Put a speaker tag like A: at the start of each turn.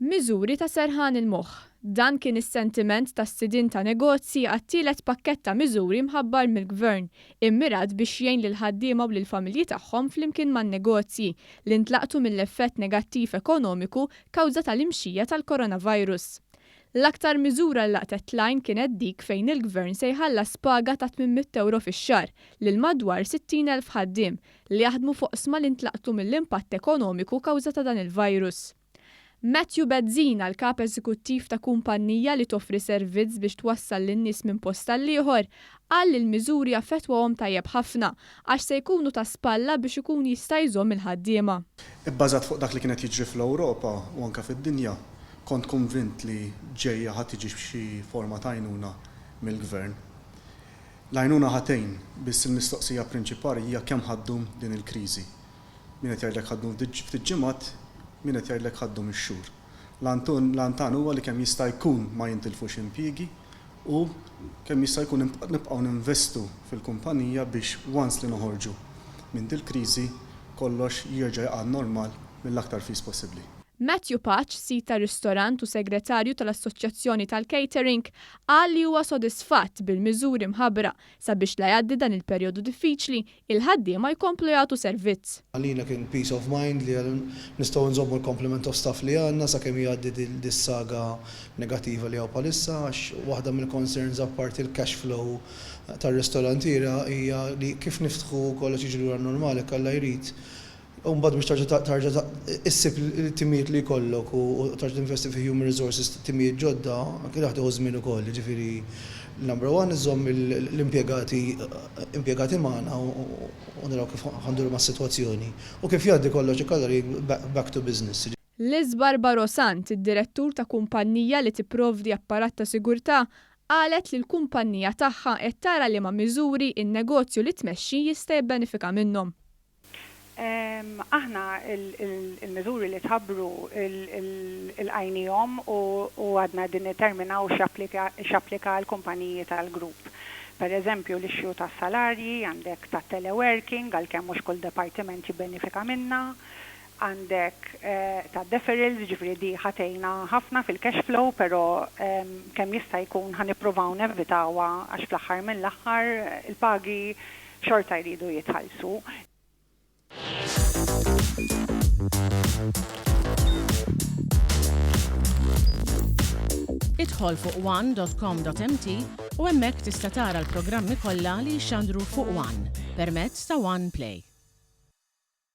A: Miżuri ta' serħan il-moħħ. Dan kien is-sentiment tas-sidin ta' negozji għat-tielet pakkett ta' miżuri mħabbar mill-Gvern, immirat biex jgħin lil ħaddiema u lill-familji tagħhom flimkien man-negozji li ntlaqtu mill-effett negattiv ekonomiku kawża tal-imxija tal-coronavirus. L-aktar miżura li laqtet lajn kienet dik fejn il-Gvern se jħallas paga ta' 800 euro fix-xahar lil madwar 60,000 ħaddiem li jaħdmu fuq sma li ntlaqtu mill-impatt ekonomiku kawża ta' dan il-virus. Matthew Bezzina, l-kap eżekuttiv ta' kumpanija li toffri servizz biex twassal lin-nies minn post tal-ieħor, qal li l-miżuri affettwahom tajjeb ħafna għax se jkunu ta' spalla biex ikun jista' jżomm il-ħaddiema.
B: Ibbażat fuq dak li kienet jiġri fl-Ewropa u anke fid-dinja, kont konvint li ġejja ħadd tiġi b'xi forma ta' għajnuna mill-Gvern. L-għajnuna ħatejn biss il-mistoqsija prinċipali hija kemm ħaddum din il-kriżi. Min qed jgħidlek ħaddum ftit ġimgħat, min qed jgħidlek ħaddum ix-xhur. L-antan huwa li kemm jista' jkun ma jintilfux impjiegi u kemm jista' jkun nibqgħu ninvestu fil-kumpanija biex once li noħorġu minn din il-kriżi kollox jerġa' jaqgħad normal mill-aktar fis possibbli.
A: Matthew Patch, sita ristorant u segretarju tal-Assoċjazzjoni tal-Catering, qal li huwa sodisfatt bil-miżuri mħabbra sabiex la jgħaddi dan il-perjodu diffiċli il-ħaddiema jkomplu jagħtu servizz.
C: Għalina kien peace of mind li nistgħu nżommu l-complement of staff li għandna sakemm jgħaddi dis-saga negattiva li hawn bħalissa għax waħda mill-concerns apart il-cash flow tar-ristorantiera hija li kif niftħu kollox jiġri lura normali kollha jrid. Umbad biex tarġa' issib il-timijiet li jkollok u tarġa' investi fi human resources timijiet ġodda, kien jaħdu żmien ukoll, ġifieri number one iżomm l-impjegati magħna u naraw kif ħanduru mas-sitwazzjoni u kif jgħaddi kollox ikollha back to business.
A: Liz Barbarosant, id-direttur ta' kumpanija li tipprovdi apparat ta' sigurtà, qalet li l-kumpanija tagħha qed tara li ma' miżuri in-negozju li tmexxi jista' jibbenefika minnhom.
D: Aħna il-miżuri li tħabbru il-għajnijom u għadna din determinaw x'applika l-kumpaniji tal-grupp. Per eżempju l-ixju ta' salarji, għandek ta' teleworking, għalkemm mhux kull departiment jibbenefika minna, għandek ta' deferrals, ġifri di ħatejna ħafna fil-cash flow, pero kemm jista' jkun ħanippruvaw nevitawha għax fl-aħħar mill-aħħar il-pagi xorta jridu jitħallsu.
E: Idħol fuq one.com.mt u hemmhekk tista' tara l-programmi kollha li jxandru fuq One permezz ta' One Play.